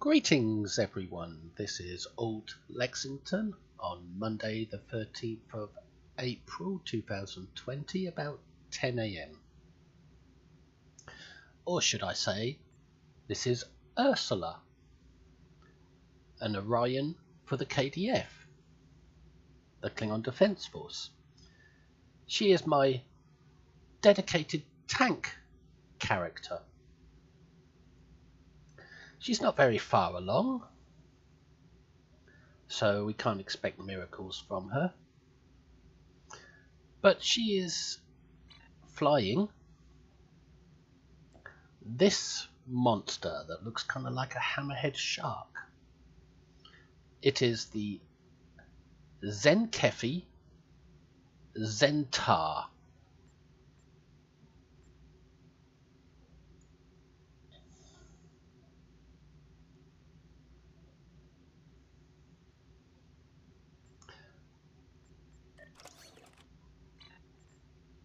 Greetings everyone, this is Old Lexington on Monday the 13th of April 2020 about 10 AM. Or should I say, this is Ursula, an Orion for the KDF, the Klingon Defense Force. She is my dedicated tank character. She's not very far along, so we can't expect miracles from her. But she is flying this monster that looks kind of like a hammerhead shark. It is the Tzenkethi Tzen-tar.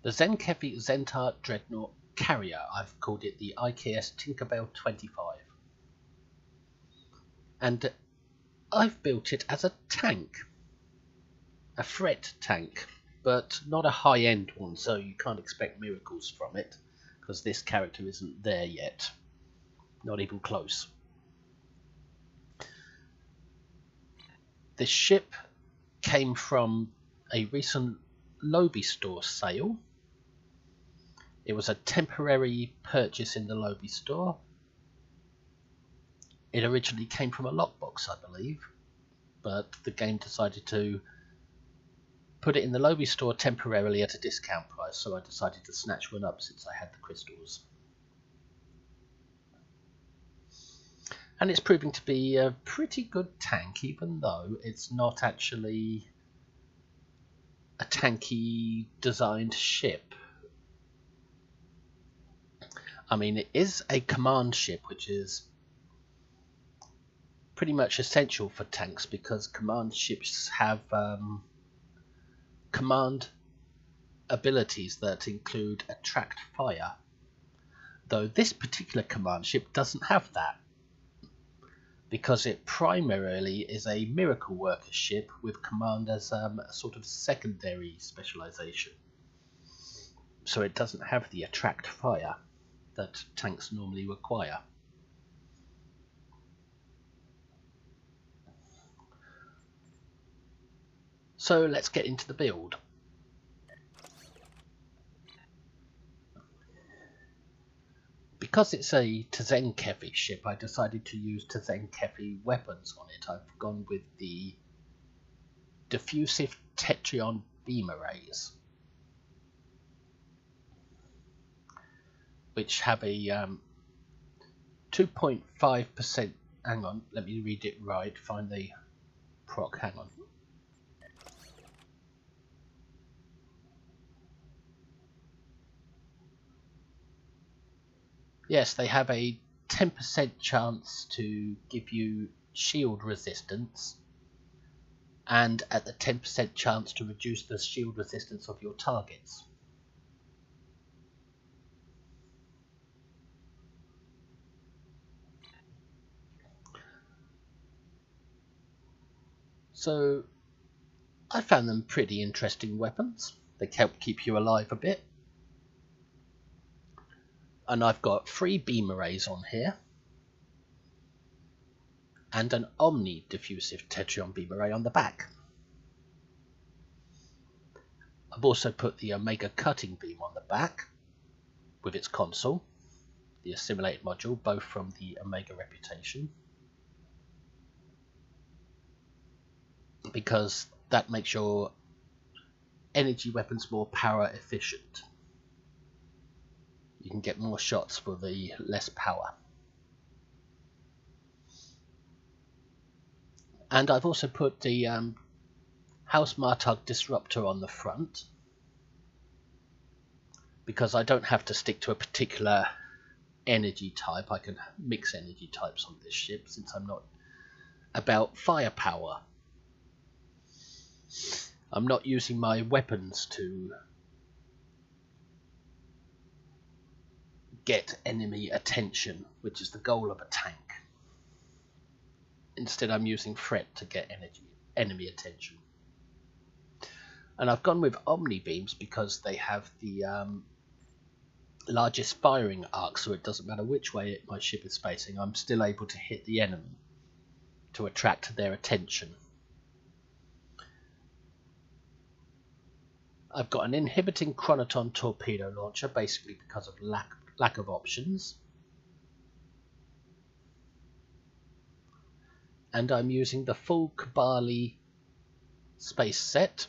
The Tzenkethi Tzen-tar Dreadnought carrier. I've called it the IKS Tinkerbell 25. And I've built it as a tank. A threat tank, but not a high-end one, so you can't expect miracles from it, because this character isn't there yet. Not even close. This ship came from a recent Lobby store sale. It was a temporary purchase in the Lobby store. It originally came from a lockbox, I believe, but the game decided to put it in the Lobby store temporarily at a discount price, so I decided to snatch one up since I had the crystals. And it's proving to be a pretty good tank, even though it's not actually a tanky designed ship. I mean, it is a command ship, which is pretty much essential for tanks, because command ships have command abilities that include attract fire, though this particular command ship doesn't have that, because it primarily is a miracle worker ship with command as a sort of secondary specialization. So it doesn't have the attract fire that tanks normally require. So let's get into the build. Because it's a Tzenkethi ship, I decided to use Tzenkethi weapons on it. I've gone with the diffusive tetrion beam arrays, which have a 2.5%. Hang on, let me read it right. Find the proc. Hang on. Yes, they have a 10% chance to give you shield resistance, and at the 10% chance to reduce the shield resistance of your targets. So I found them pretty interesting weapons. They help keep you alive a bit. And I've got 3 beam arrays on here, and an Omni diffusive tetrion beam array on the back. I've also put the Omega cutting beam on the back with its console, the assimilated module, both from the Omega reputation, because that makes your energy weapons more power efficient. You can get more shots for the less power. And I've also put the House Martug disruptor on the front, because I don't have to stick to a particular energy type. I can mix energy types on this ship, since I'm not about firepower. I'm not using my weapons to get enemy attention, which is the goal of a tank. Instead I'm using Fret to get enemy attention. And I've gone with Omni Beams because they have the largest firing arc, so it doesn't matter which way my ship is facing, I'm still able to hit the enemy to attract their attention. I've got an inhibiting chronoton torpedo launcher, basically because of lack of options. And I'm using the full Kabali space set,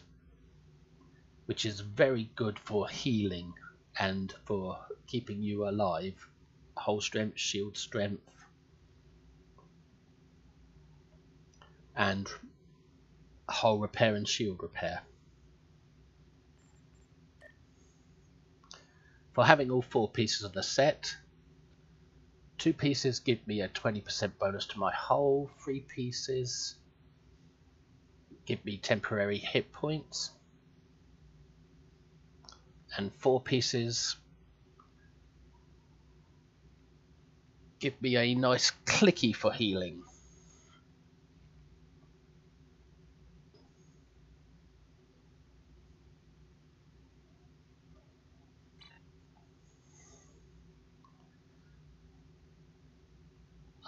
which is very good for healing and for keeping you alive. Hull strength, shield strength, and hull repair and shield repair. For having all 4 pieces of the set, 2 pieces give me a 20% bonus to my hull, 3 pieces give me temporary hit points, and 4 pieces give me a nice clicky for healing.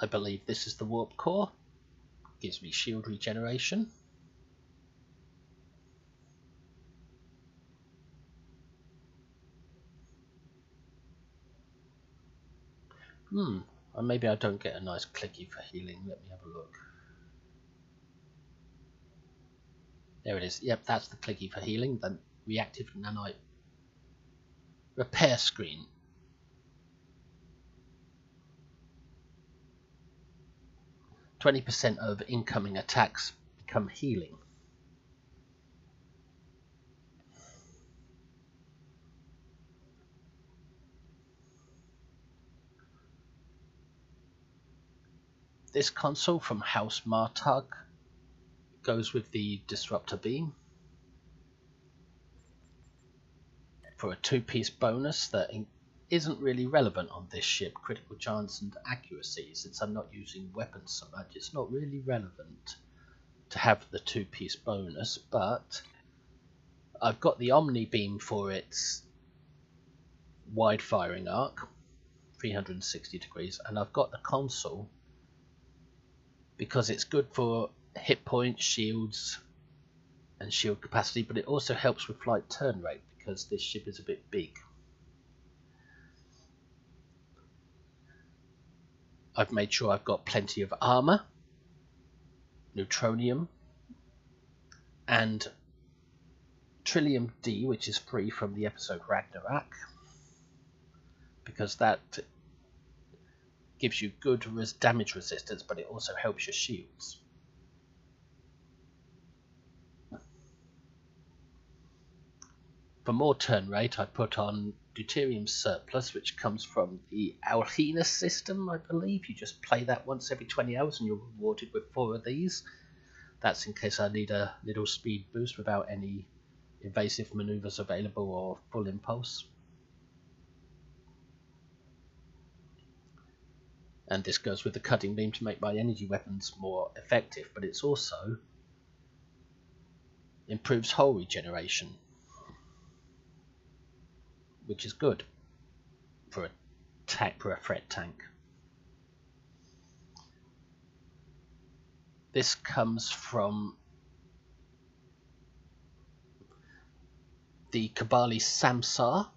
I believe this is the warp core. Gives me shield regeneration. And maybe I don't get a nice clicky for healing. Let me have a look. There it is. Yep, that's the clicky for healing. The reactive nanite repair screen. %, of incoming attacks become healing. This console from House Martug goes with the Disruptor Beam for a 2-piece bonus that isn't really relevant on this ship. Critical chance and accuracy. Since I'm not using weapons so much, it's not really relevant to have the 2-piece bonus, but I've got the Omni Beam for its wide firing arc, 360 degrees, and I've got the console because it's good for hit points, shields, and shield capacity, but it also helps with flight turn rate because this ship is a bit big. I've made sure I've got plenty of armor, neutronium, and Trillium D, which is free from the episode Ragnarok, because that gives you good damage resistance, but it also helps your shields. For more turn rate, I put on Deuterium Surplus, which comes from the Alhena system, I believe. You just play that once every 20 hours and you're rewarded with 4 of these. That's in case I need a little speed boost without any evasive maneuvers available or full impulse. And this goes with the cutting beam to make my energy weapons more effective, but it's also improves hull regeneration, which is good for a threat tank. This comes from the Kabali Samsar,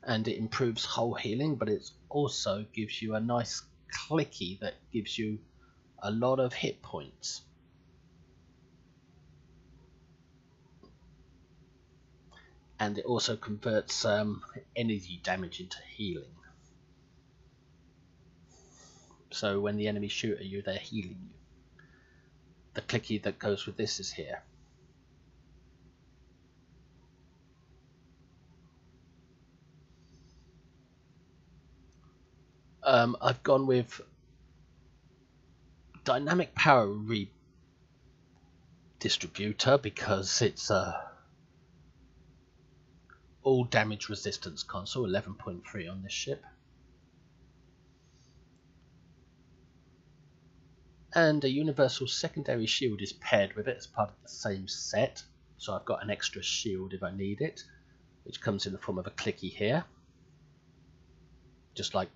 and it improves hull healing, but it also gives you a nice clicky that gives you a lot of hit points. And it also converts energy damage into healing. So when the enemies shoot at you, they're healing you. The clicky that goes with this is here. I've gone with Dynamic Power Redistributor because it's all damage resistance console, 11.3 on this ship. And a universal secondary shield is paired with it as part of the same set. So I've got an extra shield if I need it, which comes in the form of a clicky here. Just like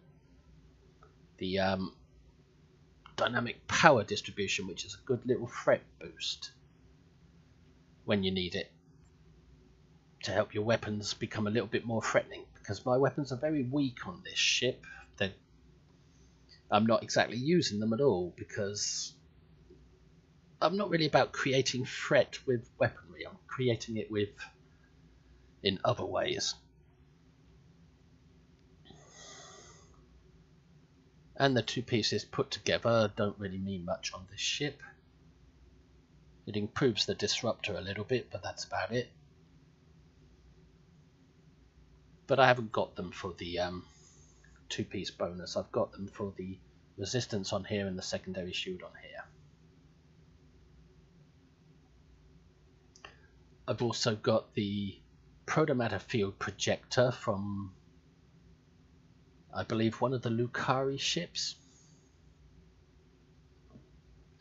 the dynamic power distribution, which is a good little threat boost when you need it to help your weapons become a little bit more threatening, because my weapons are very weak on this ship. I'm not exactly using them at all because I'm not really about creating threat with weaponry. I'm creating it in other ways. And the two pieces put together don't really mean much on this ship. It improves the disruptor a little bit, but that's about it. But I haven't got them for the two-piece bonus. I've got them for the resistance on here and the secondary shield on here. I've also got the protomatter field projector from, I believe, one of the Lucari ships,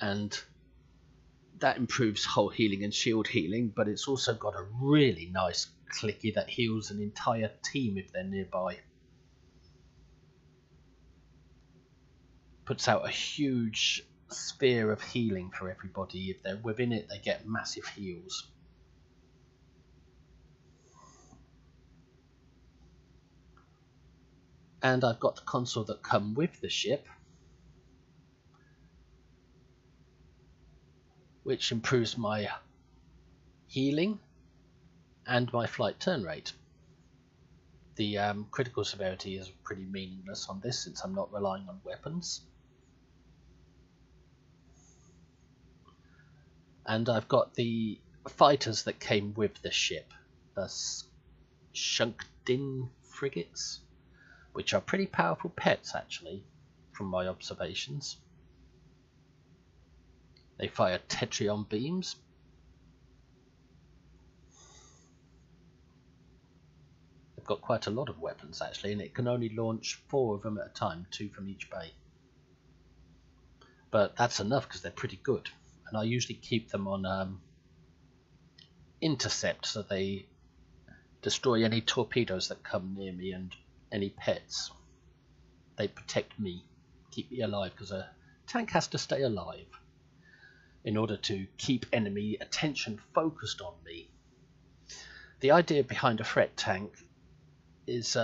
and that improves hull healing and shield healing, but it's also got a really nice clicky that heals an entire team if they're nearby. Puts out a huge sphere of healing for everybody. If they're within it, they get massive heals. And I've got the console that come with the ship, which improves my healing and my flight turn rate. The critical severity is pretty meaningless on this since I'm not relying on weapons. And I've got the fighters that came with the ship, the Shuk-din frigates, which are pretty powerful pets actually, from my observations. They fire Tetrion beams. They've got quite a lot of weapons actually, and it can only launch 4 of them at a time, 2 from each bay. But that's enough because they're pretty good. And I usually keep them on intercept, so they destroy any torpedoes that come near me and any pets. They protect me, keep me alive, because a tank has to stay alive in order to keep enemy attention focused on me. The idea behind a threat tank is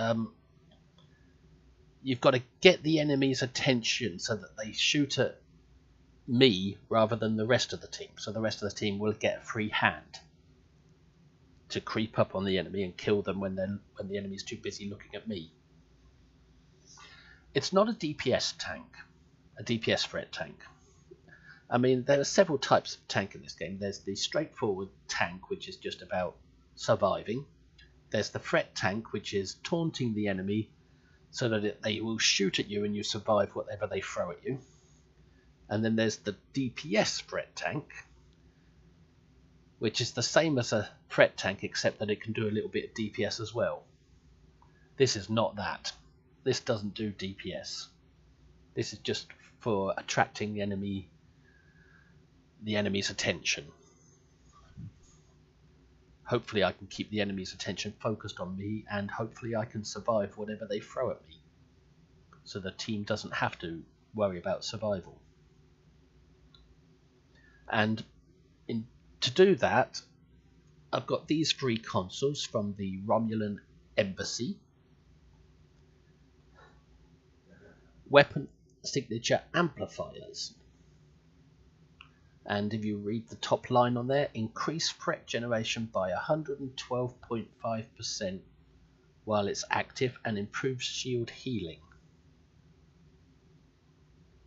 you've got to get the enemy's attention so that they shoot at me rather than the rest of the team. So the rest of the team will get a free hand to creep up on the enemy and kill them when the enemy's too busy looking at me. It's not a DPS tank, a DPS threat tank. I mean, there are several types of tank in this game. There's the straightforward tank, which is just about surviving. There's the threat tank, which is taunting the enemy so that they will shoot at you and you survive whatever they throw at you. And then there's the DPS threat tank, which is the same as a threat tank except that it can do a little bit of DPS as well. This is not that. This doesn't do DPS. This is just for attracting the enemy's attention. Hopefully I can keep the enemy's attention focused on me, and hopefully I can survive whatever they throw at me, so the team doesn't have to worry about survival. And to do that, I've got these 3 consoles from the Romulan Embassy. Weapon signature amplifiers. And if you read the top line on there, increase threat generation by 112.5% while it's active and improves shield healing.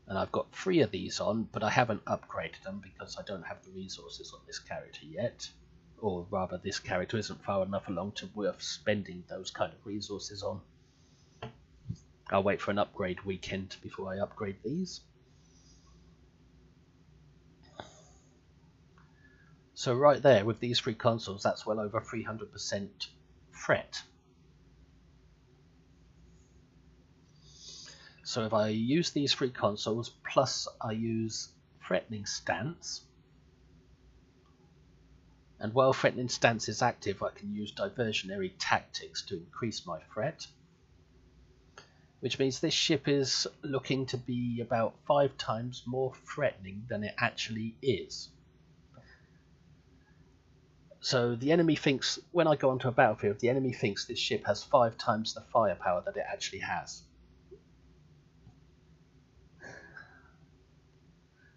And I've got 3 of these on, but I haven't upgraded them because I don't have the resources on this character yet. Or rather, this character isn't far enough along to worth spending those kind of resources on. I'll wait for an upgrade weekend before I upgrade these. So right there, with these 3 consoles, that's well over 300% threat. So if I use these 3 consoles, plus I use threatening stance, and while threatening stance is active, I can use Diversionary Tactics to increase my threat, which means this ship is looking to be about 5 times more threatening than it actually is. So the enemy thinks, when I go onto a battlefield, the enemy thinks this ship has 5 times the firepower that it actually has.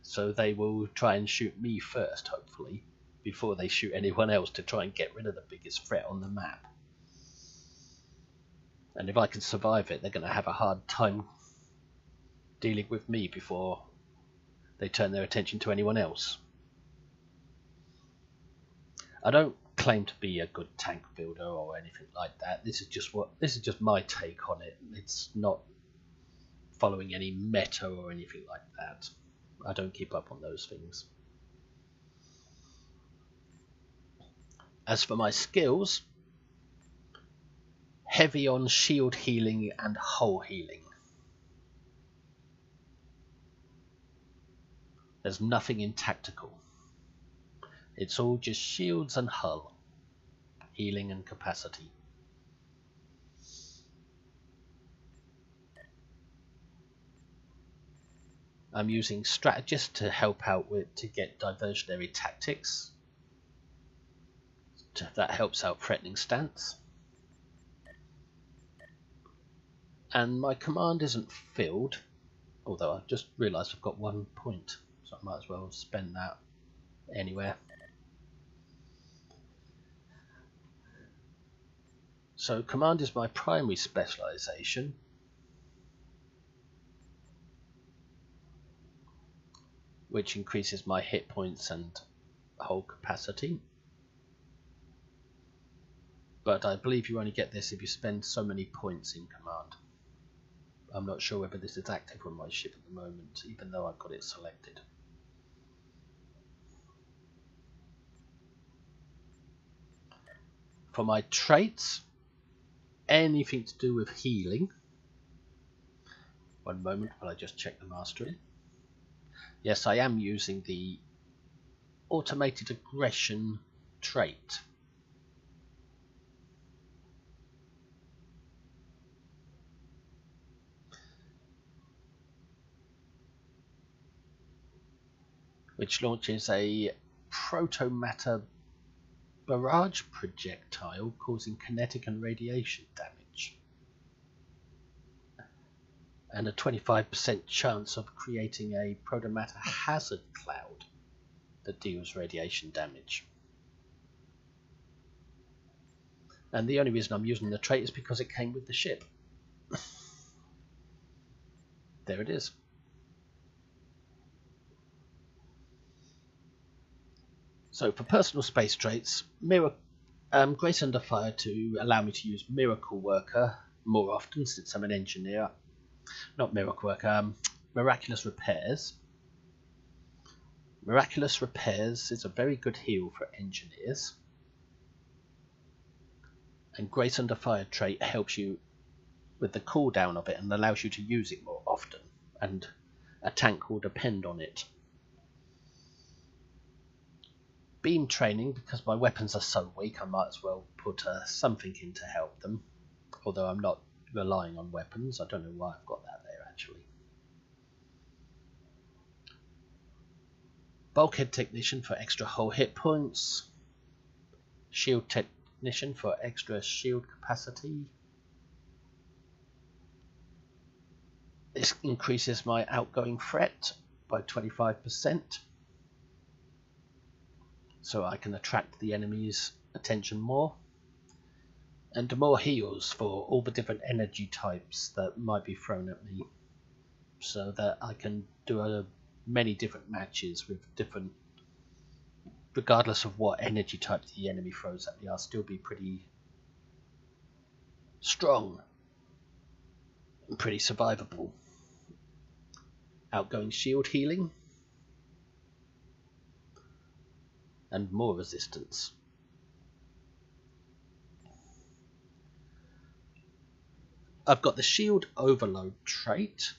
So they will try and shoot me first, hopefully, before they shoot anyone else to try and get rid of the biggest threat on the map. And if I can survive it, they're going to have a hard time dealing with me before they turn their attention to anyone else. I don't claim to be a good tank builder or anything like that. This is just my take on it. It's not following any meta or anything like that. I don't keep up on those things. As for my skills, heavy on shield healing and hull healing. There's nothing in tactical. It's all just shields and hull, healing and capacity. I'm using strategist to help out to get diversionary tactics. That helps out threatening stance. And my command isn't filled, although I've just realised I've got 1 point, so I might as well spend that anywhere. So command is my primary specialisation, which increases my hit points and hull capacity. But I believe you only get this if you spend so many points in command. I'm not sure whether this is active on my ship at the moment, even though I've got it selected. For my traits, anything to do with healing. 1 moment while I just check the mastery. Yes, I am using the automated aggression trait. Which launches a proto-matter barrage projectile causing kinetic and radiation damage, and a 25% chance of creating a proto-matter hazard cloud that deals radiation damage. And the only reason I'm using the trait is because it came with the ship. There it is. So for personal space traits, Grace Under Fire to allow me to use Miracle Worker more often since I'm an engineer. Not Miracle Worker, Miraculous Repairs. Miraculous Repairs is a very good heal for engineers. And Grace Under Fire trait helps you with the cooldown of it and allows you to use it more often. And a tank will depend on it. Beam training, because my weapons are so weak, I might as well put something in to help them. Although I'm not relying on weapons. I don't know why I've got that there actually. Bulkhead Technician for extra hull hit points. Shield Technician for extra shield capacity. This increases my outgoing threat by 25%. So I can attract the enemy's attention more. And more heals for all the different energy types that might be thrown at me. So that I can do many different matches with different... Regardless of what energy type the enemy throws at me, I'll still be pretty strong and pretty survivable. Outgoing shield healing. And more resistance. I've got the Shield Overload trait.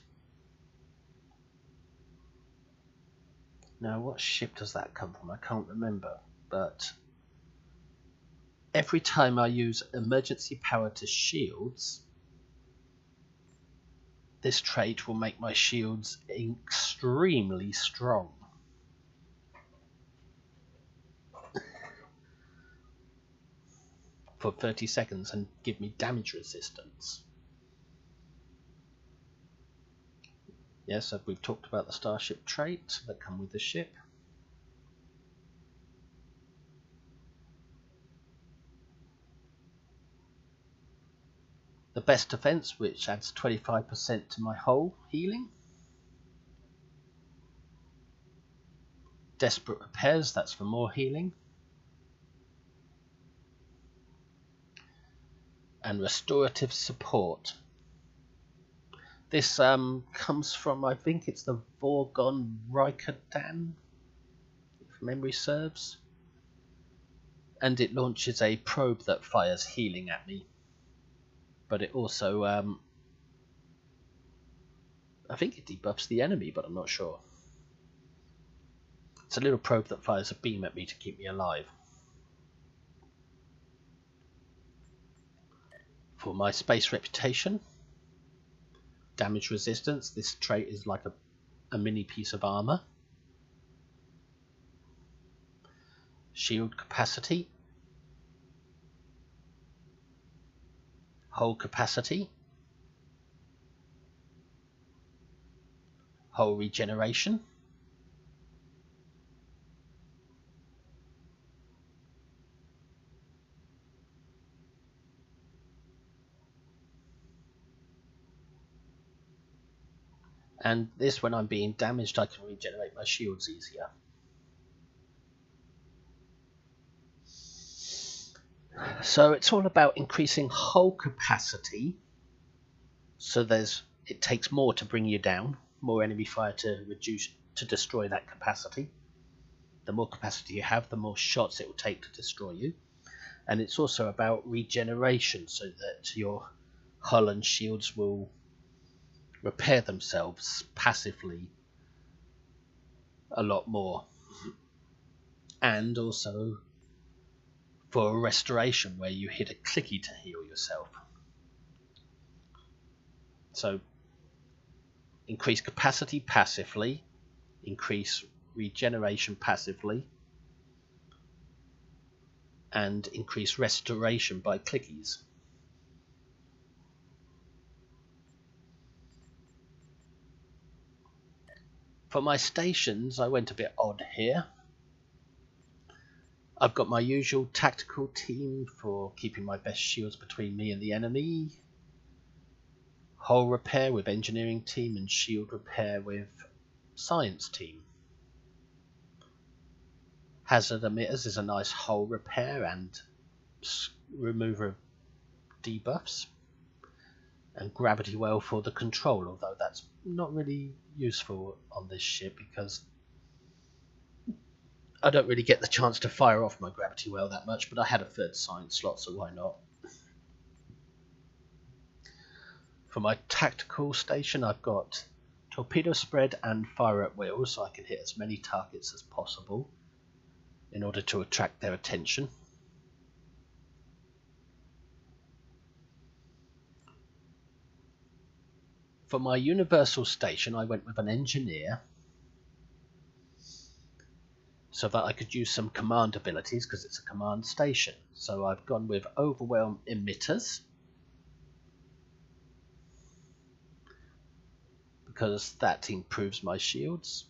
Now, what ship does that come from? I can't remember, but every time I use emergency power to shields, this trait will make my shields extremely strong. For 30 seconds and give me damage resistance. Yes, we've talked about the starship trait that come with the ship. The best defense, which adds 25% to my whole healing. Desperate repairs, that's for more healing. And restorative support. This comes from, I think it's the Vorgon Rikadan, if memory serves. And it launches a probe that fires healing at me. But it also, I think it debuffs the enemy, but I'm not sure. It's a little probe that fires a beam at me to keep me alive. For my space reputation, damage resistance, this trait is like a mini piece of armor. Shield capacity, hull capacity, hull regeneration, and this, when I'm being damaged, I can regenerate my shields easier. So it's all about increasing hull capacity, so it takes more to bring you down, more enemy fire to destroy that capacity. The more capacity you have, the more shots it will take to destroy you. And it's also about regeneration, so that your hull and shields will repair themselves passively a lot more. And also for a restoration, where you hit a clicky to heal yourself. So increase capacity passively, increase regeneration passively, and increase restoration by clickies. For my stations, I went a bit odd here. I've got my usual tactical team for keeping my best shields between me and the enemy. Hull repair with engineering team, and shield repair with science team. Hazard emitters is a nice hull repair and remover of debuffs. And gravity well for the control, although that's not really useful on this ship because I don't really get the chance to fire off my gravity well that much, but I had a third science slot, so why not? For my tactical station, I've got torpedo spread and fire at will, so I can hit as many targets as possible in order to attract their attention. For my universal station, I went with an engineer so that I could use some command abilities because it's a command station. So I've gone with overwhelm emitters because that improves my shields.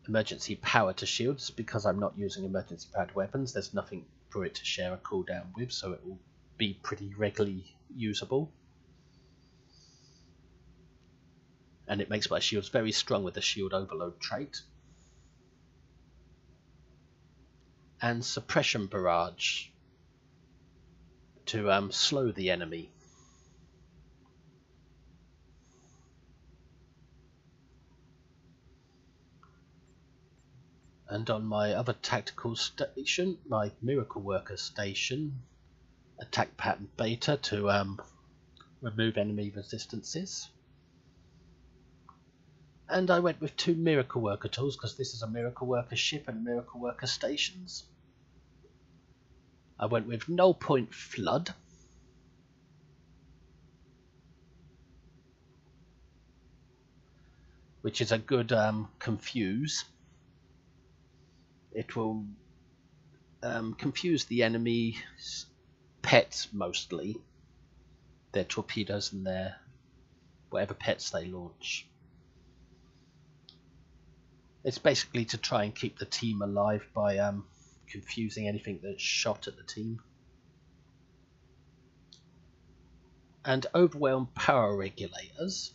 Emergency power to shields, because I'm not using emergency powered weapons, there's nothing for it to share a cooldown with, so it will be pretty regularly usable. And it makes my shields very strong with the shield overload trait. And suppression barrage to slow the enemy. And on my other tactical station, my miracle worker station, attack pattern beta to remove enemy resistances. And I went with 2 Miracle Worker tools because this is a Miracle Worker ship and Miracle Worker stations. I went with Null Point Flood. Which is a good confuse. It will confuse the enemy's pets mostly. Their torpedoes and their whatever pets they launch. It's basically to try and keep the team alive by confusing anything that's shot at the team. And Overwhelm Power Regulators,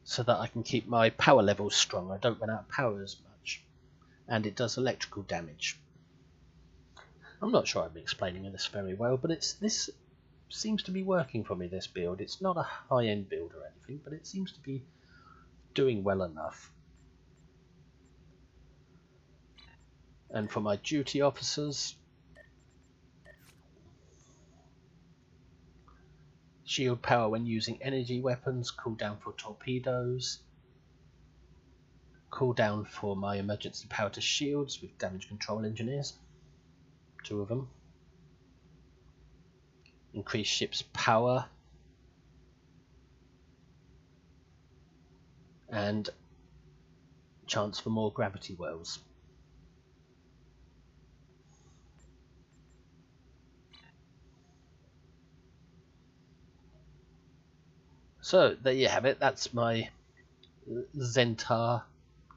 so that I can keep my power levels strong. I don't run out of power as much. And it does electrical damage. I'm not sure I'm explaining this very well, but this seems to be working for me, this build. It's not a high-end build or anything, but it seems to be doing well enough. And for my duty officers, shield power when using energy weapons, cooldown for torpedoes, cooldown for my emergency power to shields with damage control engineers, 2 of them, increase ship's power, and chance for more gravity wells. So there you have it, that's my Tzen-tar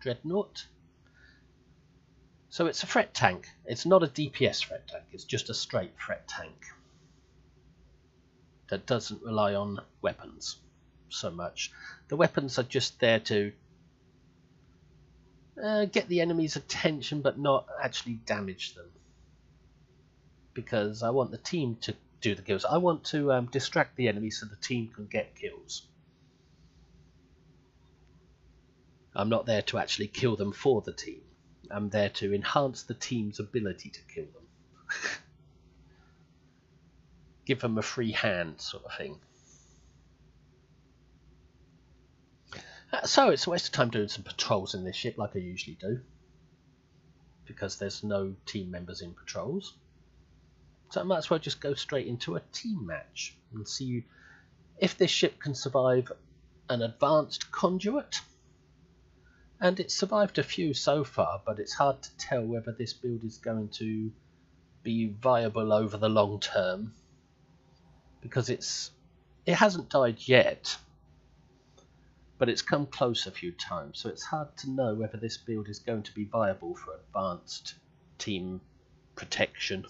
Dreadnought. So it's a threat tank. It's not a DPS threat tank, it's just a straight threat tank that doesn't rely on weapons so much. The weapons are just there to get the enemy's attention but not actually damage them, because I want the team to do the kills. I want to distract the enemy so the team can get kills. I'm not there to actually kill them for the team. I'm there to enhance the team's ability to kill them. Give them a free hand sort of thing. So it's a waste of time doing some patrols in this ship like I usually do, because there's no team members in patrols. So I might as well just go straight into a team match and see if this ship can survive an advanced conduit. And it's survived a few so far, but it's hard to tell whether this build is going to be viable over the long term, because it hasn't died yet, but it's come close a few times, so it's hard to know whether this build is going to be viable for advanced team protection.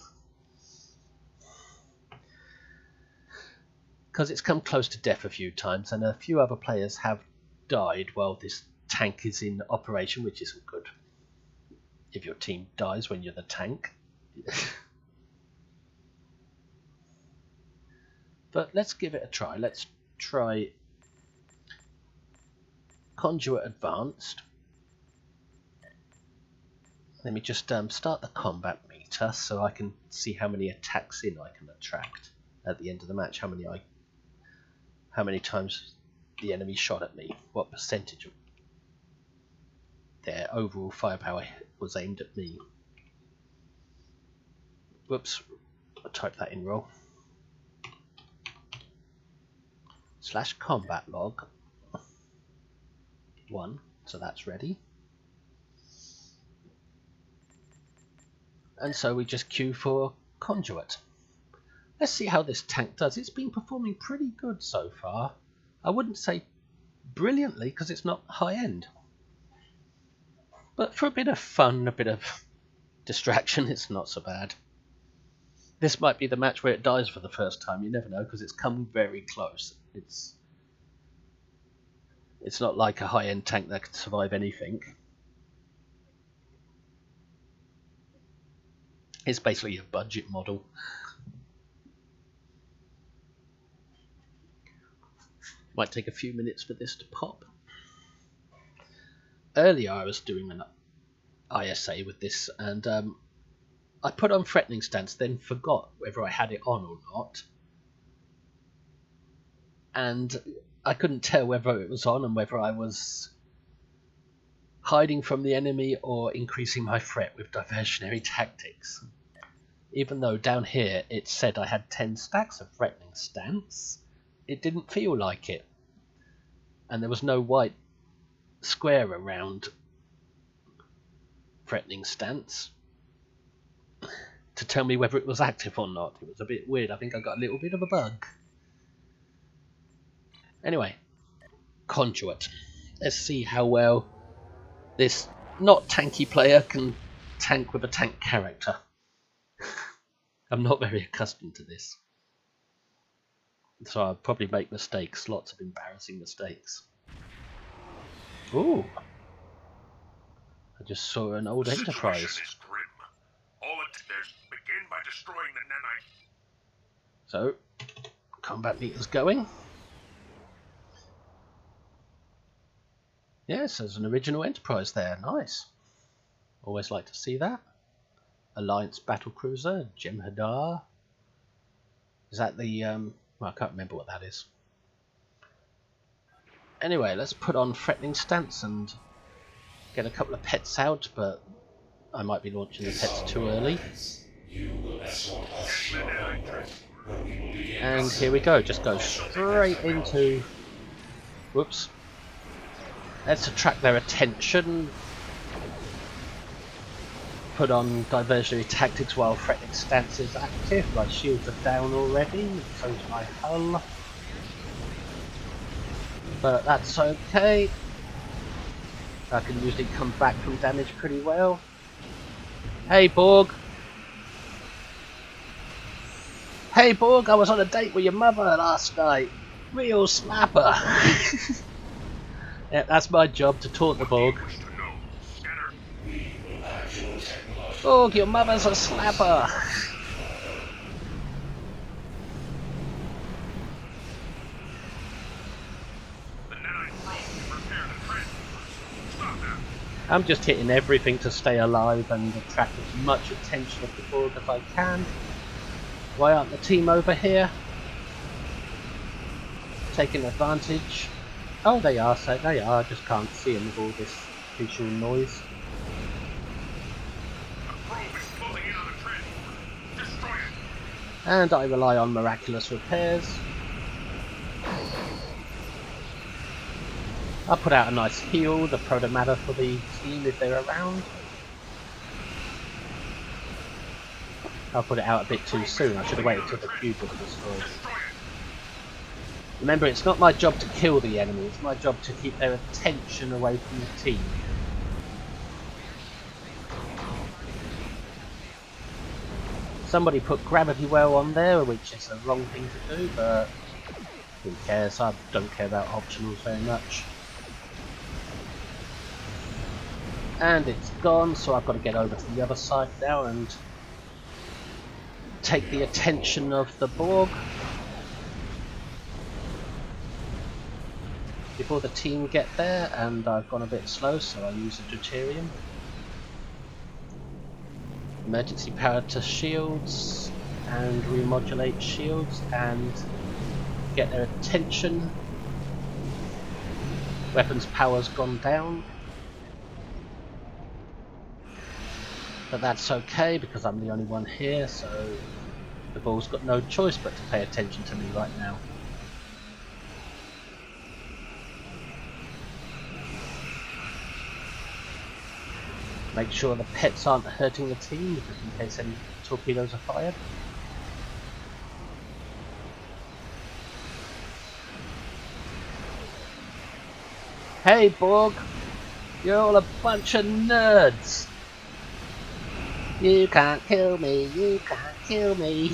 Because it's come close to death a few times, and a few other players have died while this tank is in operation, which isn't good if your team dies when you're the tank. But let's give it a try. Let's try Conduit Advanced. Let me just start the combat meter so I can see how many attacks in I can attract at the end of the match, how many times the enemy shot at me, what percentage of their overall firepower was aimed at me. Whoops, I'll type that in wrong. / combat log 1, so that's ready. And so we just queue for Conduit. Let's see how this tank does. It's been performing pretty good so far. I wouldn't say brilliantly because it's not high end. But for a bit of fun, a bit of distraction, it's not so bad. This might be the match where it dies for the first time. You never know, because it's come very close. It's not like a high-end tank that can survive anything. It's basically a budget model. Might take a few minutes for this to pop. Earlier I was doing an ISA with this, and I put on threatening stance, then forgot whether I had it on or not. And I couldn't tell whether it was on and whether I was hiding from the enemy or increasing my threat with diversionary tactics. Even though down here it said I had 10 stacks of threatening stance, it didn't feel like it. And there was no white square around threatening stance to tell me whether it was active or not. It was a bit weird. I think I got a little bit of a bug. Anyway, Conduit. Let's see how well this not tanky player can tank with a tank character. I'm not very accustomed to this, so I'll probably make mistakes, lots of embarrassing mistakes. Ooh, I just saw an old Enterprise. Is grim. All it does begin by destroying the nanite. So, combat meter's going. Yes, there's an original Enterprise there, nice. Always like to see that. Alliance battlecruiser, Jem'Hadar. Is that the well, I can't remember what that is. Anyway, let's put on threatening stance and get a couple of pets out, but I might be launching the pets too early. And here we go, just go straight into... Whoops. Let's attract their attention. Put on diversionary tactics while threatening stance is active. My shields are down already, so is my hull. But that's okay. I can usually come back from damage pretty well. Hey Borg! Hey Borg, I was on a date with your mother last night. Real slapper. Yeah, that's my job, to taunt the Borg. Borg, your mother's a slapper! I'm just hitting everything to stay alive and attract as much attention of the Borg as I can. Why aren't the team over here taking advantage? Oh, they are, so they are, I just can't see them with all this visual noise. And I rely on miraculous repairs. I'll put out a nice heal, the proto-matter for the team if they're around. I'll put it out a bit too soon, I should have waited till the cube was destroyed. Remember, it's not my job to kill the enemy, it's my job to keep their attention away from the team. Somebody put gravity well on there, which is the wrong thing to do, but who cares? I don't care about optionals very much. And it's gone, so I've got to get over to the other side now and take the attention of the Borg before the team get there, and I've gone a bit slow, so I use the deuterium. Emergency power to shields and remodulate shields and get their attention. Weapons power's gone down, but that's okay because I'm the only one here, so the Borg's got no choice but to pay attention to me right now. Make sure the pets aren't hurting the team, just in case any torpedoes are fired. Hey Borg, you're all a bunch of nerds. You can't kill me, you can't kill me.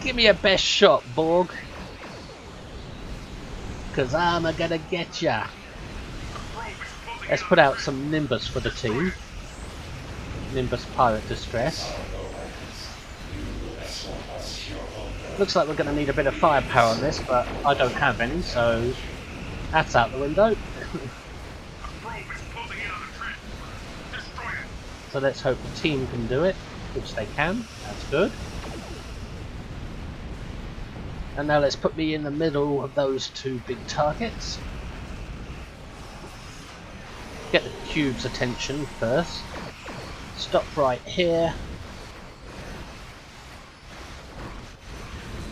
Give me your best shot, Borg. 'Cause I'm gonna get ya. Let's put out some Nimbus for the team. Nimbus Pirate Distress. Looks like we're going to need a bit of firepower on this, but I don't have any, so that's out the window. So let's hope the team can do it, which they can. That's good. And now let's put me in the middle of those two big targets. Get the cube's attention first. Stop right here.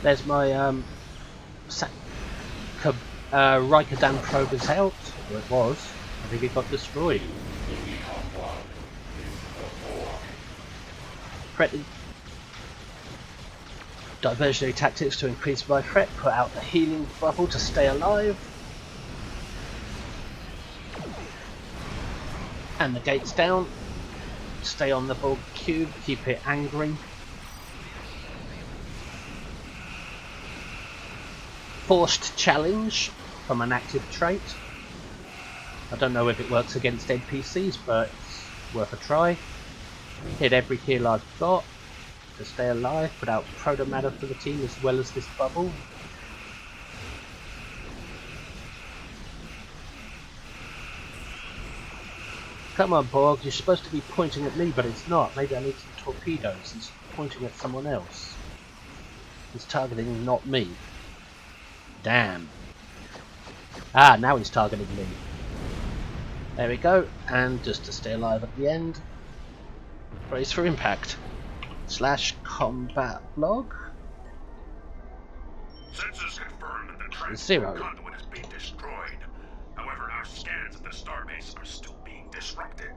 There's my Rikadan probe is out. Or it was. I think it got destroyed. Diversionary Tactics to increase my threat. Put out the healing bubble to stay alive. And the gate's down. Stay on the bulk cube. Keep it angry. Forced challenge from an active trait. I don't know if it works against NPCs, but it's worth a try. Hit every heal I've got to stay alive. Put out proto matter for the team as well as this bubble. Come on, Borg, you're supposed to be pointing at me, but it's not. Maybe I need some torpedoes. It's pointing at someone else. He's targeting not me. Damn. Ah, now he's targeting me. There we go. And just to stay alive at the end, brace for impact. / combat log. Sensors confirm that the transport 0. conduit is being destroyed. However, our scans at the starbase are still being disrupted.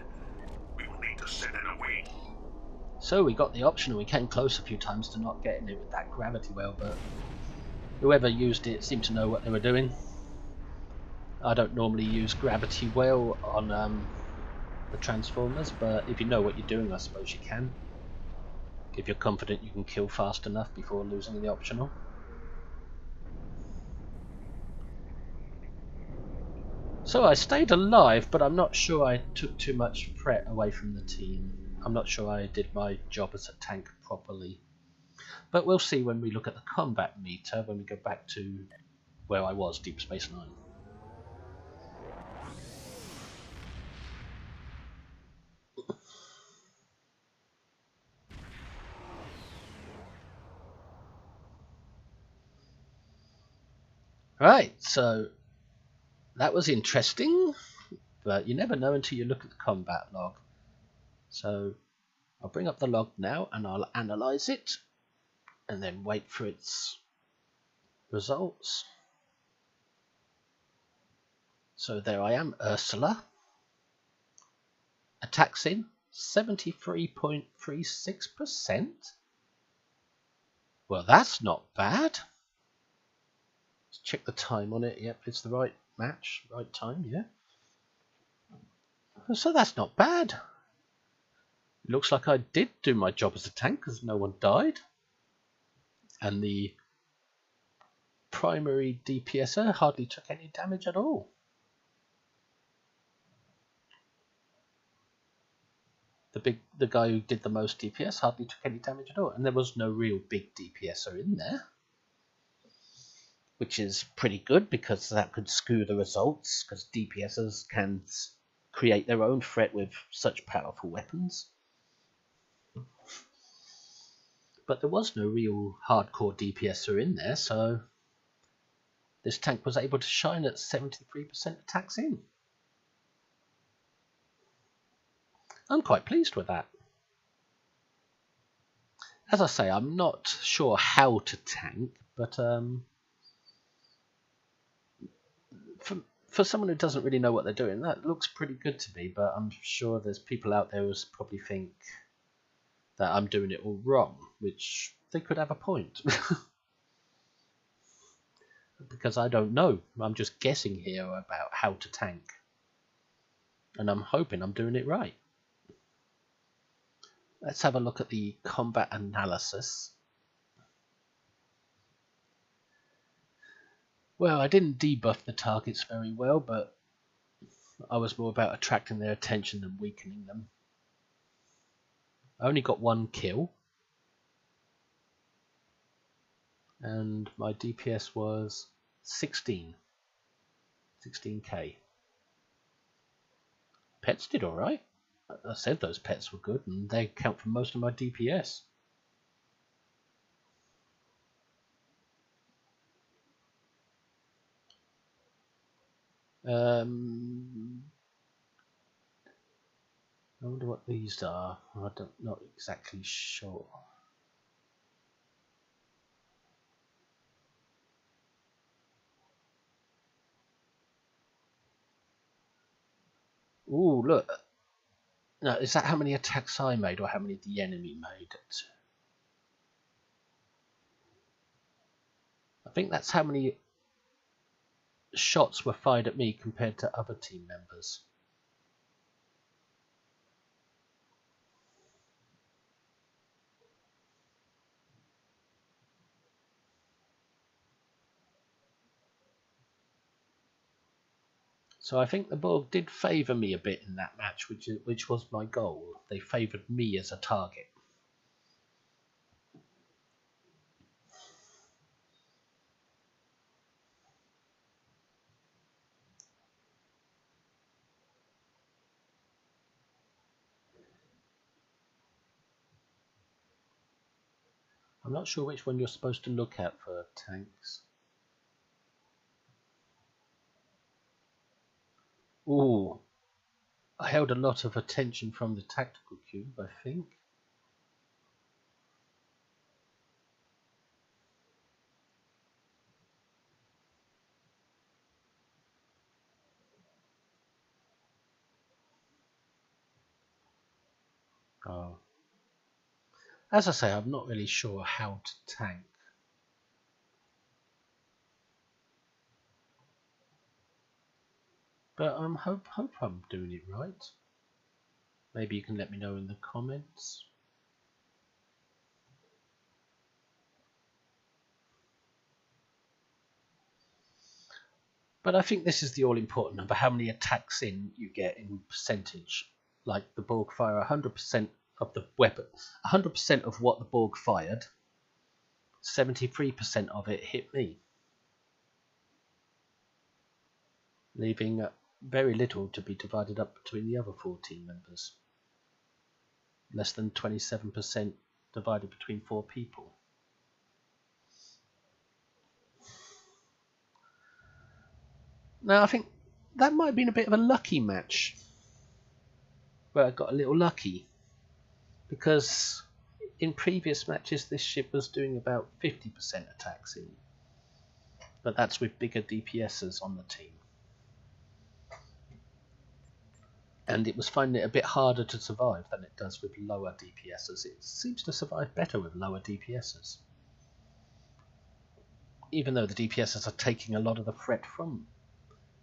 We will need to send in a wing. So we got the option, and we came close a few times to not getting it with that gravity well, but whoever used it seemed to know what they were doing. I don't normally use gravity well on the Transformers, but if you know what you're doing, I suppose you can. If you're confident you can kill fast enough before losing the optional. So I stayed alive, but I'm not sure I took too much threat away from the team. I'm not sure I did my job as a tank properly. But we'll see when we look at the combat meter, when we go back to where I was, Deep Space Nine. Right, so that was interesting, but you never know until you look at the combat log. So I'll bring up the log now and I'll analyze it and then wait for its results. So there I am, Ursula. ATKS-In, 73.36%. Well, that's not bad. Let's check the time on it. Yep, it's the right match, right time, yeah. So that's not bad. It looks like I did do my job as a tank because no one died. And the primary DPSer hardly took any damage at all. The guy who did the most DPS hardly took any damage at all, and there was no real big DPSer in there, which is pretty good because that could skew the results, because DPSers can create their own threat with such powerful weapons. But there was no real hardcore DPSer in there, so this tank was able to shine at 73% ATKS-In. I'm quite pleased with that. As I say, I'm not sure how to tank, but for someone who doesn't really know what they're doing, that looks pretty good to me, but I'm sure there's people out there who probably think that I'm doing it all wrong, which they could have a point. Because I don't know. I'm just guessing here about how to tank. And I'm hoping I'm doing it right. Let's have a look at the combat analysis. Well, I didn't debuff the targets very well, but I was more about attracting their attention than weakening them. I only got 1 kill. And my DPS was 16k. Pets did alright. I said those pets were good, and they account for most of my DPS. I wonder what these are. I'm not exactly sure. Ooh, look. No, is that how many attacks I made or how many the enemy made? I think that's how many shots were fired at me compared to other team members. So I think the Borg did favour me a bit in that match, which was my goal. They favoured me as a target. I'm not sure which one you're supposed to look at for tanks. Ooh, I held a lot of attention from the tactical cube, I think. Oh. As I say, I'm not really sure how to tank. But I hope I'm doing it right. Maybe you can let me know in the comments. But I think this is the all-important number, how many attacks in you get in percentage. Like the Borg fire 100% of the weapon, 100% of what the Borg fired, 73% of it hit me, leaving very little to be divided up between the other 14 members. Less than 27% divided between 4 people. Now I think that might have been a bit of a lucky match, where I got a little lucky, because in previous matches this ship was doing about 50% attacks in, but that's with bigger DPSs on the team. And it was finding it a bit harder to survive than it does with lower DPSs. It seems to survive better with lower DPSs, even though the DPSs are taking a lot of the threat from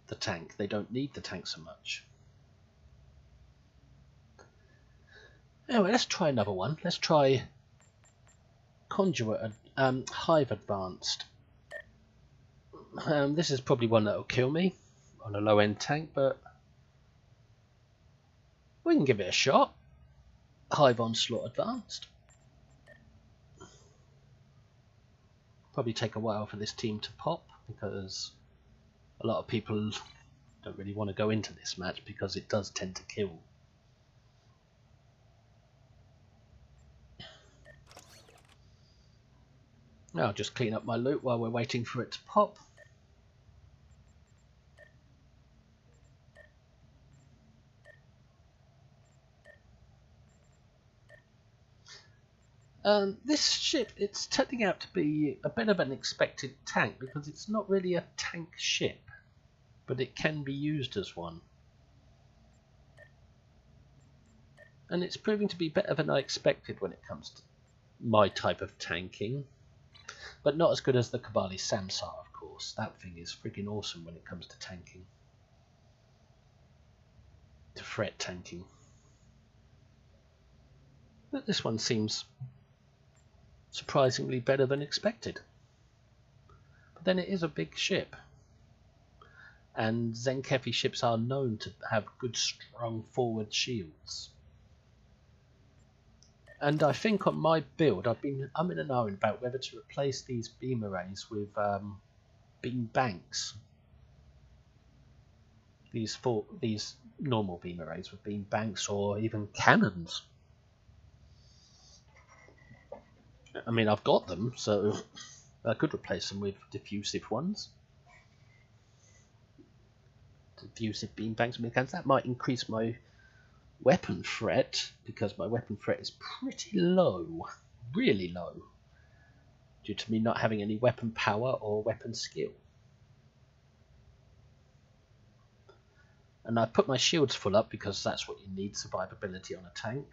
the tank. They don't need the tank so much. Anyway, let's try another one. Let's try Conduit and Hive Advanced. This is probably one that will kill me on a low-end tank, but we can give it a shot. Hive Onslaught Advanced. Probably take a while for this team to pop, because a lot of people don't really want to go into this match because it does tend to kill. Now I'll just clean up my loot while we're waiting for it to pop. This ship, it's turning out to be a bit of an expected tank, because it's not really a tank ship, but it can be used as one. And it's proving to be better than I expected when it comes to my type of tanking. But not as good as the Kibali Samsar, of course. That thing is freaking awesome when it comes to tanking. To threat tanking. But this one seems surprisingly better than expected. But then it is a big ship. And Tzenkethi ships are known to have good, strong forward shields. And I think on my build, I'm in an hour about whether to replace these beam arrays with beam banks. These normal beam arrays with beam banks, or even cannons. I mean, I've got them, so I could replace them with diffusive ones diffusive beambangs and guns. That might increase my weapon threat, because my weapon threat is pretty low, really low, due to me not having any weapon power or weapon skill. And I put my shields full up because that's what you need, survivability on a tank.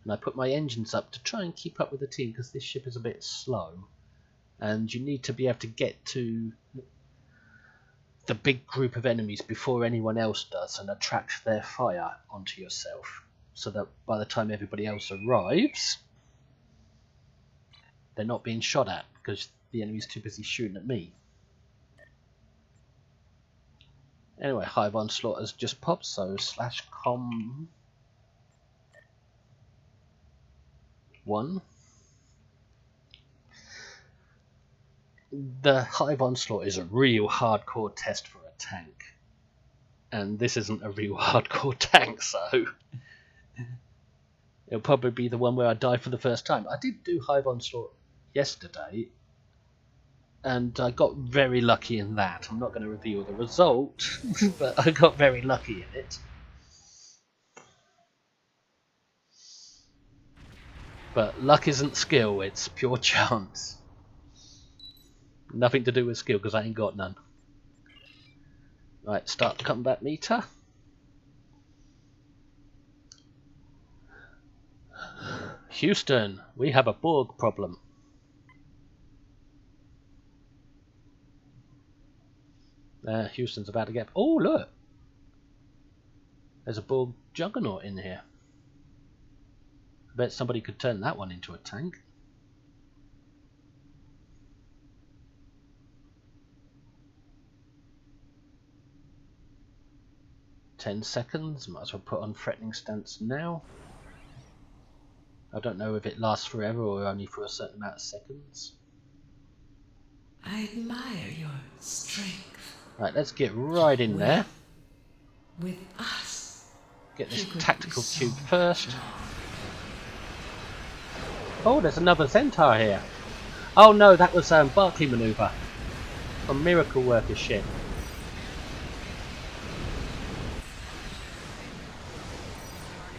And I put my engines up to try and keep up with the team, because this ship is a bit slow. And you need to be able to get to the big group of enemies before anyone else does and attract their fire onto yourself, so that by the time everybody else arrives, they're not being shot at because the enemy's too busy shooting at me. Anyway, Hive Onslaught has just popped, so /com 1. The Hive Onslaught is a real hardcore test for a tank, and this isn't a real hardcore tank, so it'll probably be the one where I die for the first time. I did do Hive Onslaught yesterday, and I got very lucky in that. I'm not going to reveal the result, but I got very lucky in it. But luck isn't skill, it's pure chance. Nothing to do with skill, because I ain't got none. Right, start the combat meter. Houston, we have a Borg problem. Houston's about to get... Oh, look! There's a Borg Juggernaut in here. I bet somebody could turn that one into a tank. $10, might as well put on threatening stance now. I don't know if it lasts forever or only for a certain amount of seconds. I admire your strength. Right, let's get right in there. With us. Get this tactical cube first. Oh, there's another Centaur here. Oh no, that was Barclay Maneuver from Miracle Worker ship.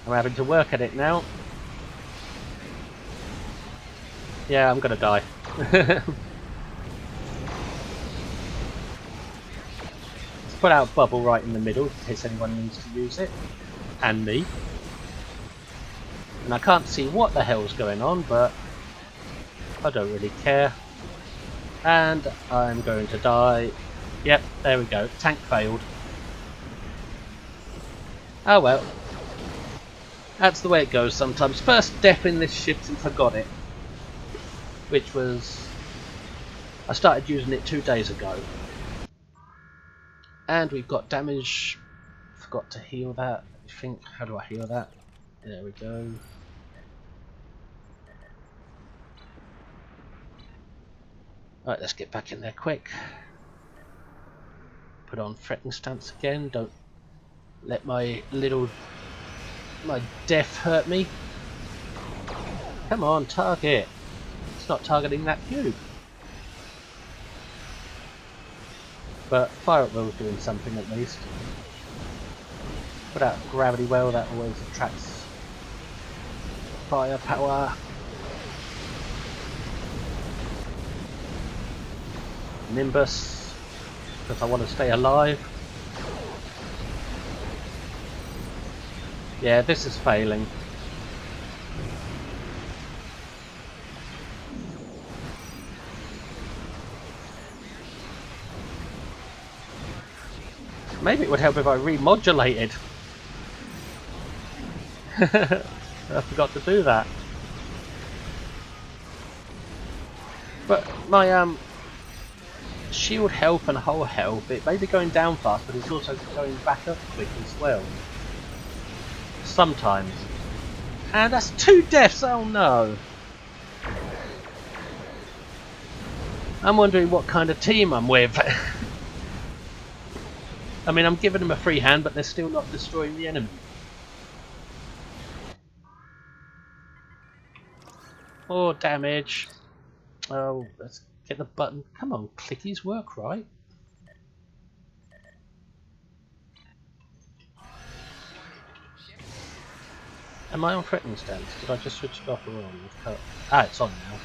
I'm having to work at it now. Yeah, I'm gonna die. Let's put out bubble right in the middle in case anyone needs to use it. And me. And I can't see what the hell's going on, but I don't really care. And I'm going to die. Yep, there we go. Tank failed. Oh well. That's the way it goes sometimes. First death in this ship since I got it. Which was... I started using it 2 days ago. And we've got damage. Forgot to heal that. I think. How do I heal that? There we go. Right, let's get back in there quick. Put on threatening stance again. Don't let my death hurt me. Come on, target. It's not targeting that cube. But fire at will's doing something at least. Put out gravity well, that always attracts firepower. Nimbus, because I want to stay alive. Yeah, this is failing. Maybe it would help if I remodulated. I forgot to do that. But my shield health and hull health, it may be going down fast, but it's also going back up quick as well. Sometimes. And that's 2 deaths, oh no! I'm wondering what kind of team I'm with. I mean, I'm giving them a free hand, but they're still not destroying the enemy. Oh, damage. Oh, let's get the button. Come on, clickies, work right. Am I on threatening stance? Did I just switch it off or on? Ah, it's on now.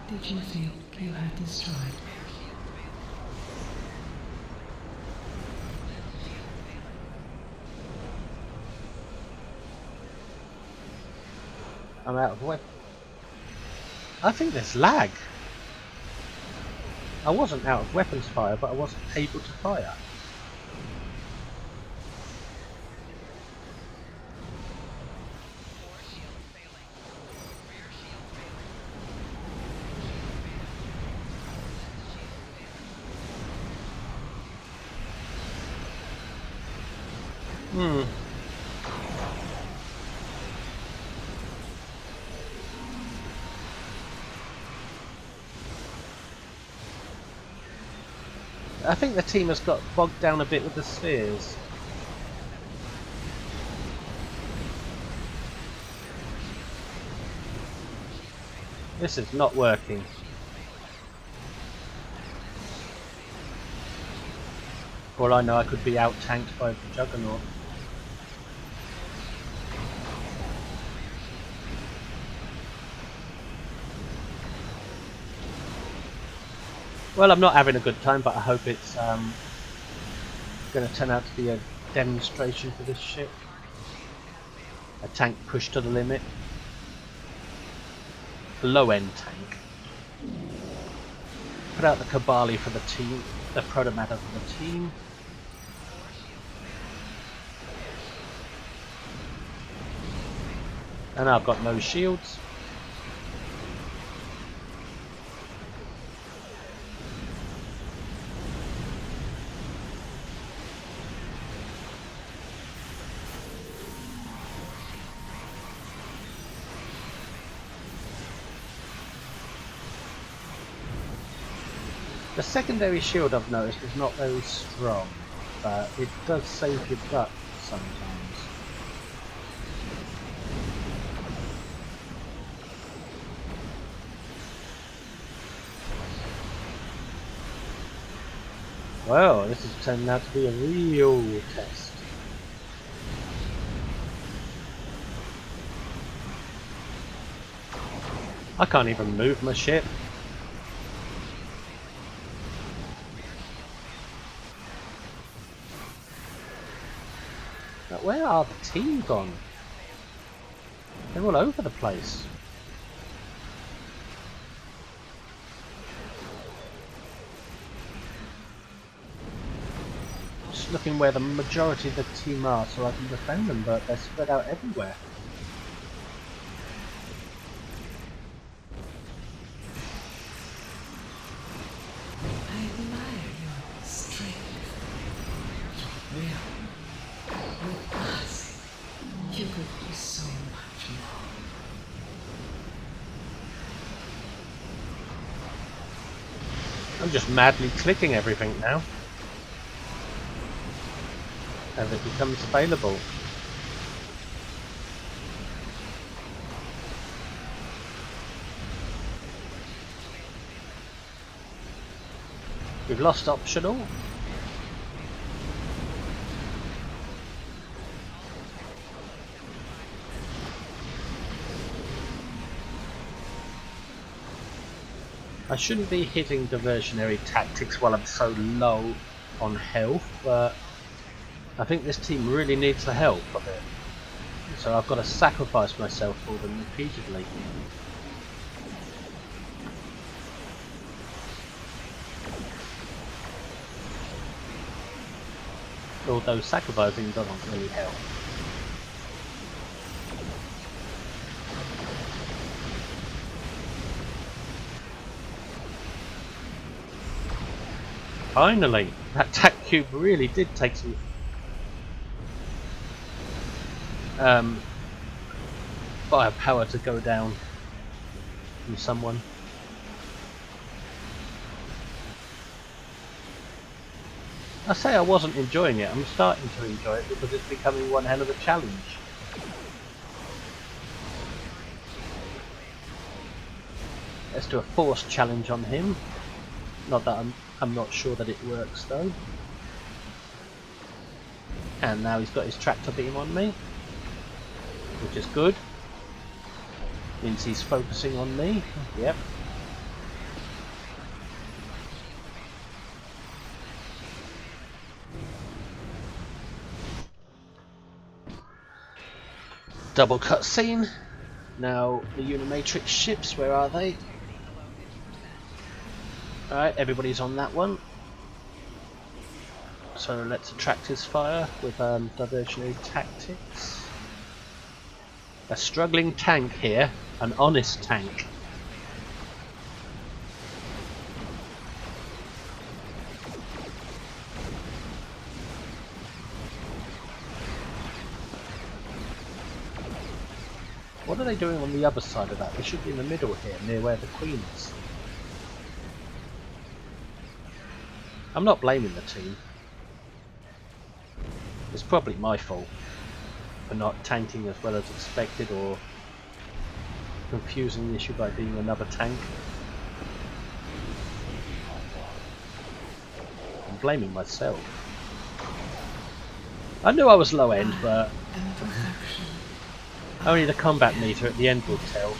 Did you think you had destroyed me? I'm out of weapon. I think there's lag. I wasn't out of weapons fire, but I wasn't able to fire. I think the team has got bogged down a bit with the spheres. This is not working. For all I know, I could be out-tanked by the Juggernaut. Well, I'm not having a good time, but I hope it's going to turn out to be a demonstration for this ship. A tank pushed to the limit. A low-end tank. Put out the Kabali for the team, the Protomatter for the team. And I've got no shields. The secondary shield I've noticed is not very strong, but it does save your butt sometimes. Well, this is turning out to be a real test. I can't even move my ship. But where are the team gone? They're all over the place. Just looking where the majority of the team are so I can defend them, but they're spread out everywhere. I admire your strength. Will. With us, you could do so much more. I'm just madly clicking everything now as it becomes available. We've lost optional. I shouldn't be hitting diversionary tactics while I'm so low on health, but I think this team really needs the help of it. So I've got to sacrifice myself for them repeatedly. Although sacrificing doesn't really help. Finally! That tac cube really did take some firepower to go down from someone. I say I wasn't enjoying it, I'm starting to enjoy it because it's becoming one hell of a challenge. Let's do a force challenge on him. Not that I'm not sure that it works though. And now he's got his tractor beam on me, which is good. Means he's focusing on me. Yep. Double cutscene. Now the Unimatrix ships, where are they? Alright, everybody's on that one. So let's attract his fire with Diversionary Tactics. A struggling tank here, an honest tank. What are they doing on the other side of that? They should be in the middle here, near where the Queen is. I'm not blaming the team. It's probably my fault for not tanking as well as expected, or confusing the issue by being another tank. I'm blaming myself. I knew I was low end, but only the combat meter at the end will tell.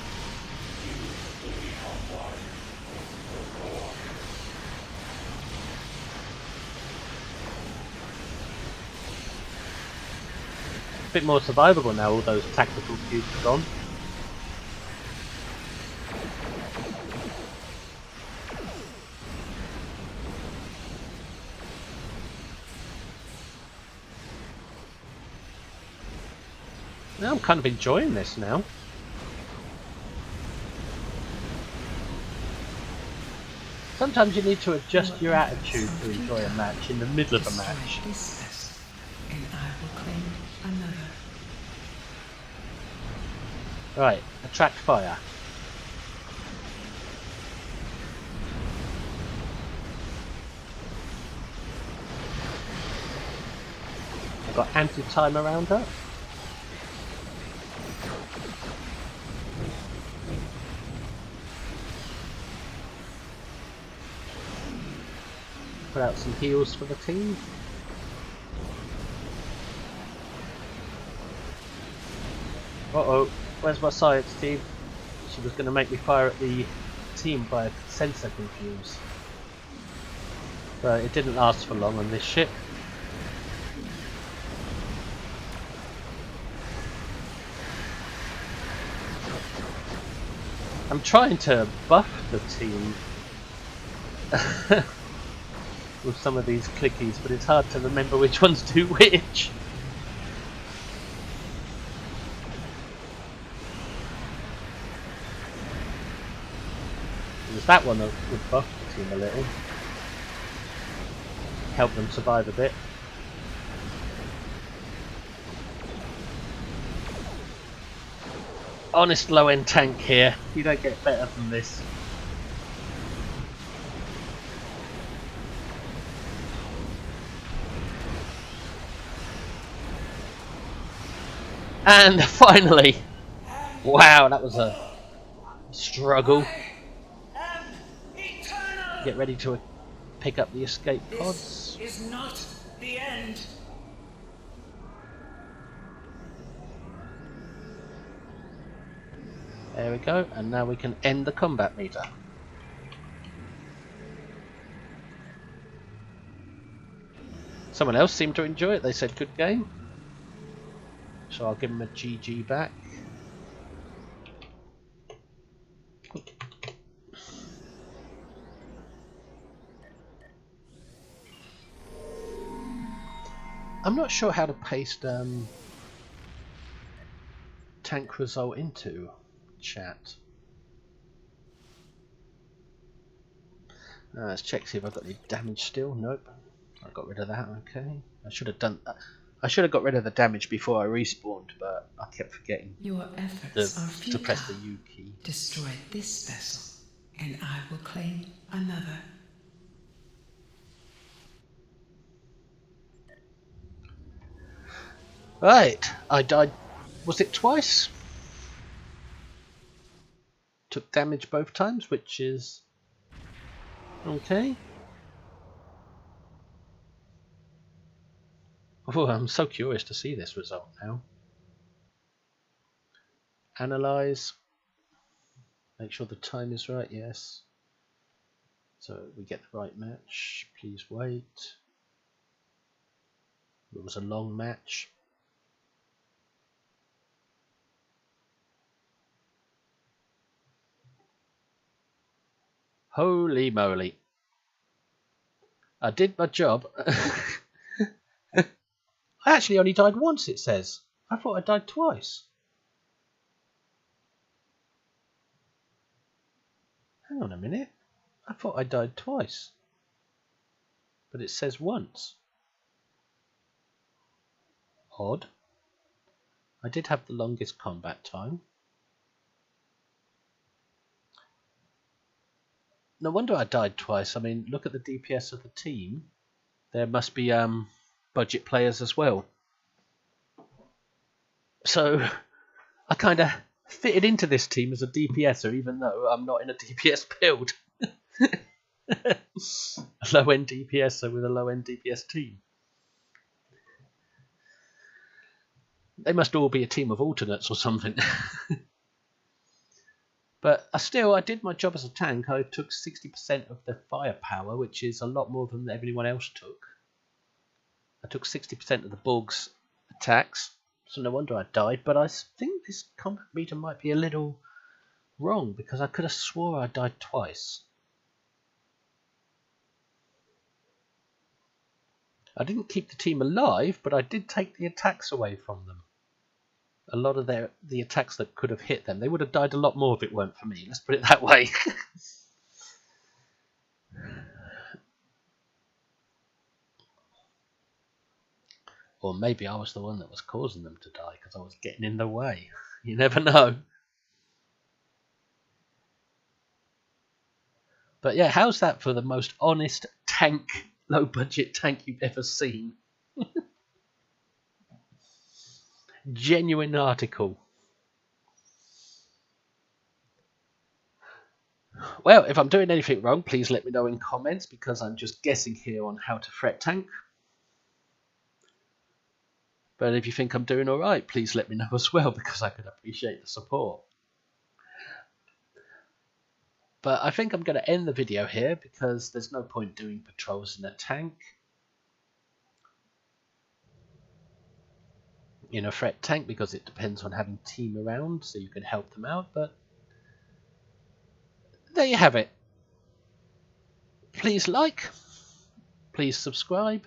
A bit more survivable now, all those tactical cubes are gone. Now I'm kind of enjoying this now. Sometimes you need to adjust your attitude to enjoy a match in the middle of a match. And I will claim another. Right, attract fire. I've got anti-time around her. Put out some heals for the team. Uh-oh, where's my science team? She was going to make me fire at the team by a sensor confuse. But it didn't last for long on this ship. I'm trying to buff the team with some of these clickies, but it's hard to remember which ones do which. There's that one that would buff the team a little, help them survive a bit. Honest low-end tank here. You don't get better than this. And finally! Wow, that was a struggle. Get ready to pick up the escape pods. This is not the end. There we go, and now we can end the combat meter. Someone else seemed to enjoy it. They said good game. So I'll give them a GG back. I'm not sure how to paste tank result into chat. Let's check, see if I've got any damage still. Nope, I got rid of that. Okay, I should have done that. I should have got rid of the damage before I respawned, but I kept forgetting Your efforts are futile. to press the U key. Destroy this vessel, and I will claim another. Right, I died. Was it twice? Took damage both times, which is okay. Oh, I'm so curious to see this result now. Analyze. Make sure the time is right, yes. So we get the right match. Please wait. It was a long match. Holy moly. I did my job. I actually only died once, it says. I thought I died twice. Hang on a minute. I thought I died twice. But it says once. Odd. I did have the longest combat time. No wonder I died twice. I mean, look at the DPS of the team. There must be budget players as well. So I kind of fitted into this team as a DPSer, even though I'm not in a DPS build. A low-end DPSer with a low-end DPS team. They must all be a team of alternates or something. But I did my job as a tank. I took 60% of the firepower, which is a lot more than everyone else took. I took 60% of the Borg's attacks, so no wonder I died. But I think this combat meter might be a little wrong, because I could have swore I died twice. I didn't keep the team alive, but I did take the attacks away from them. A lot of the attacks that could have hit them, they would have died a lot more if it weren't for me. Let's put it that way. Or maybe I was the one that was causing them to die because I was getting in the way. You never know. But yeah, how's that for the most honest tank, low budget tank you've ever seen? Genuine article. Well, if I'm doing anything wrong, please let me know in comments, because I'm just guessing here on how to fret tank. But if you think I'm doing alright, please let me know as well, because I could appreciate the support. But I think I'm going to end the video here, because there's no point doing patrols in a tank. In a fret tank, because it depends on having team around, so you can help them out. But there you have it. Please like, please subscribe,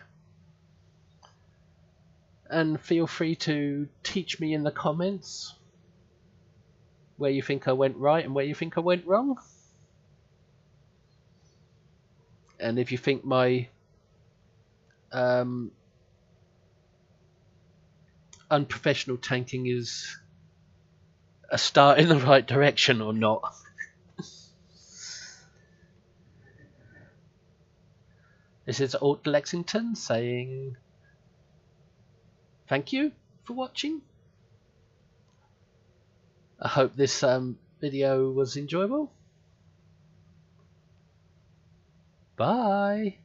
and feel free to teach me in the comments where you think I went right and where you think I went wrong. And if you think my unprofessional tanking is a start in the right direction or not. This is Alt Lexington saying thank you for watching. I hope this video was enjoyable. Bye.